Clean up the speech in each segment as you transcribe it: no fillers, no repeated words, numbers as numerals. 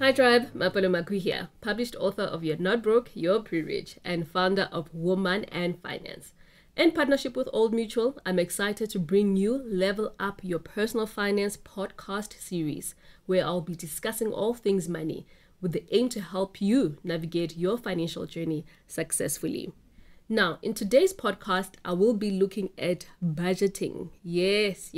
Hi tribe, Mapalo Makhu here, published author of You're Not Broke, You're Pre-Rich, and founder of Woman and Finance. In partnership with Old Mutual, I'm excited to bring you Level Up Your Personal Finance podcast series, where I'll be discussing all things money with the aim to help you navigate your financial journey successfully. Now, in today's podcast, I will be looking at budgeting. Yes,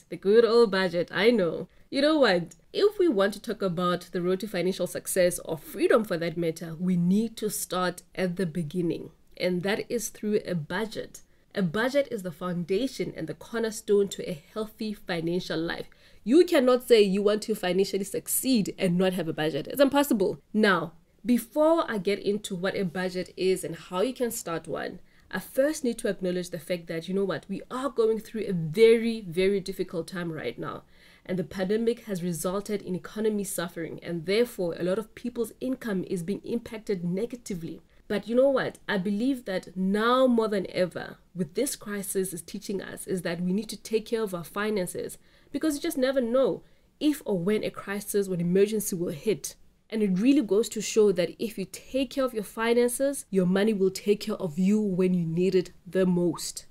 the good old budget, I know. You know what? If we want to talk about the road to financial success or freedom for that matter, we need to start at the beginning, and that is through a budget. A budget is the foundation and the cornerstone to a healthy financial life. You cannot say you want to financially succeed and not have a budget. It's impossible. Now, before I get into what a budget is and how you can start one, I first need to acknowledge the fact that, you know what, we are going through a very, very difficult time right now. And the pandemic has resulted in economy suffering, and therefore a lot of people's income is being impacted negatively. But you know what? I believe that now more than ever, what this crisis is teaching us is that we need to take care of our finances, because you just never know if or when a crisis or an emergency will hit. And it really goes to show that if you take care of your finances, your money will take care of you when you need it the most.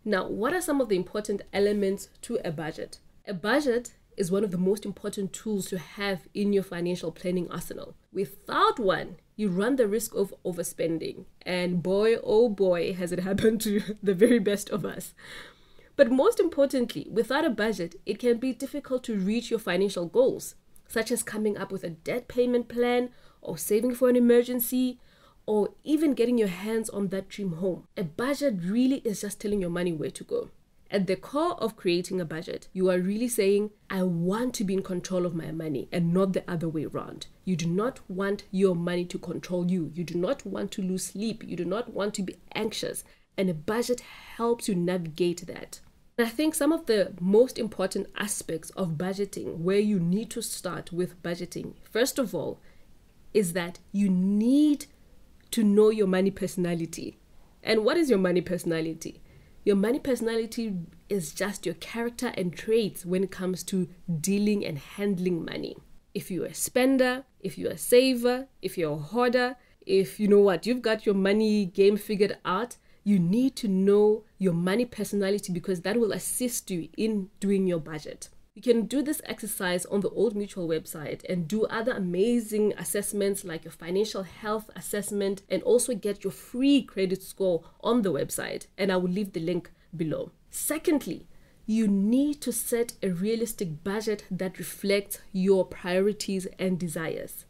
Now, what are some of the important elements to a budget? A budget is one of the most important tools to have in your financial planning arsenal. Without one, you run the risk of overspending. And boy, oh boy, has it happened to the very best of us. But most importantly, without a budget, it can be difficult to reach your financial goals, such as coming up with a debt payment plan or saving for an emergency, or even getting your hands on that dream home. A budget really is just telling your money where to go. At the core of creating a budget, you are really saying, I want to be in control of my money and not the other way around. You do not want your money to control you. You do not want to lose sleep. You do not want to be anxious. And a budget helps you navigate that. And I think some of the most important aspects of budgeting, where you need to start with budgeting, first of all, is that you need to know your money personality. And what is your money personality? Your money personality is just your character and traits when it comes to dealing and handling money. If you're a spender, if you're a saver, if you're a hoarder, if you know what, you've got your money game figured out, you need to know your money personality, because that will assist you in doing your budget. You can do this exercise on the Old Mutual website and do other amazing assessments like your financial health assessment, and also get your free credit score on the website. And I will leave the link below. Secondly, you need to set a realistic budget that reflects your priorities and desires.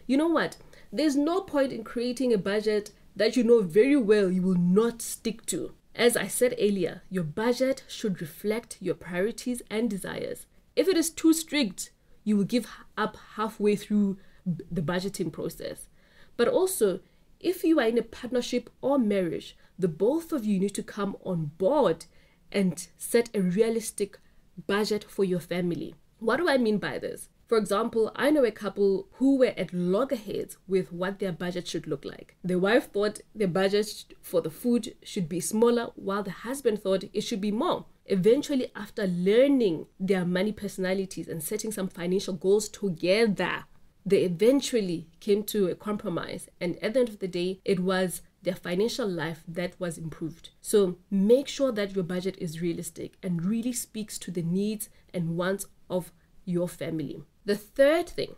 You know what? There's no point in creating a budget that you know very well you will not stick to. As I said earlier, your budget should reflect your priorities and desires. If it is too strict, you will give up halfway through the budgeting process. But also, if you are in a partnership or marriage, the both of you need to come on board and set a realistic budget for your family. What do I mean by this? For example, I know a couple who were at loggerheads with what their budget should look like. The wife thought the budget for the food should be smaller, while the husband thought it should be more. Eventually, after learning their money personalities and setting some financial goals together, they eventually came to a compromise. And at the end of the day, it was their financial life that was improved. So make sure that your budget is realistic and really speaks to the needs and wants of your family. The third thing,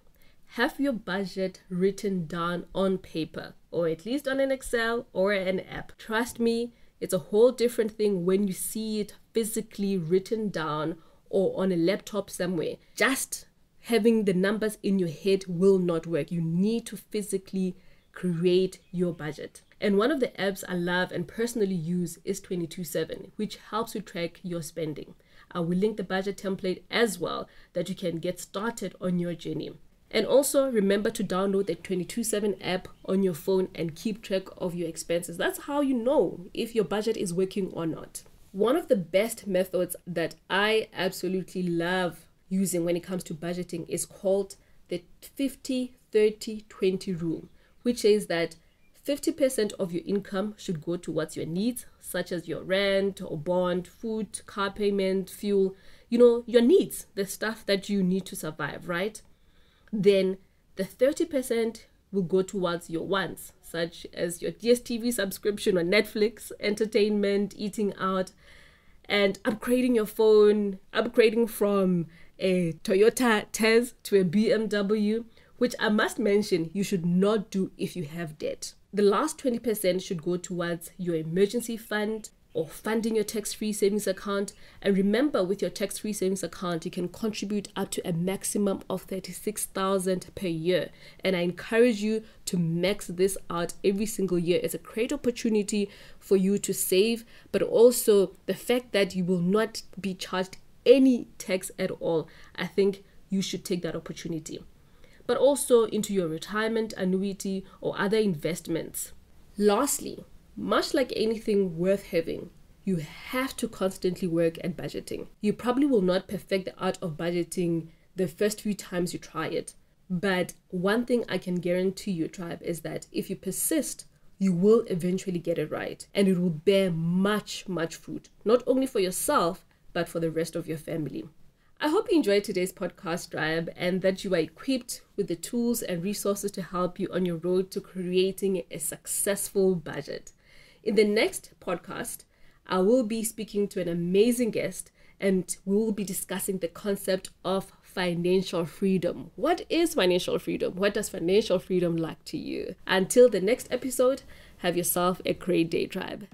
have your budget written down on paper, or at least on an Excel or an app. Trust me, it's a whole different thing when you see it physically written down or on a laptop somewhere. Just having the numbers in your head will not work. You need to physically create your budget. And one of the apps I love and personally use is 22/7, which helps you track your spending. I will link the budget template as well, that you can get started on your journey. And also remember to download the 22/7 app on your phone and keep track of your expenses. That's how you know if your budget is working or not. One of the best methods that I absolutely love using when it comes to budgeting is called the 50-30-20 rule, which says that 50% of your income should go towards your needs, such as your rent or bond, food, car payment, fuel, your needs, the stuff that you need to survive, right? Then The 30% will go towards your wants, such as your DSTV subscription or Netflix, entertainment, eating out, and upgrading your phone, upgrading from a Toyota Tez to a BMW, which I must mention you should not do if you have debt. The last 20% should go towards your emergency fund or funding your tax-free savings account. And remember, with your tax-free savings account, you can contribute up to a maximum of $36,000 per year. And I encourage you to max this out every single year. It's a great opportunity for you to save, but also the fact that you will not be charged any tax at all. I think you should take that opportunity. But also into your retirement annuity or other investments. Lastly, much like anything worth having, you have to constantly work at budgeting. You probably will not perfect the art of budgeting the first few times you try it. But one thing I can guarantee you, tribe, is that if you persist, you will eventually get it right. And it will bear much, much fruit. Not only for yourself, but for the rest of your family. I hope you enjoyed today's podcast, tribe, and that you are equipped with the tools and resources to help you on your road to creating a successful budget. In the next podcast, I will be speaking to an amazing guest, and we will be discussing the concept of financial freedom. What is financial freedom? What does financial freedom look like to you? Until the next episode, have yourself a great day, tribe.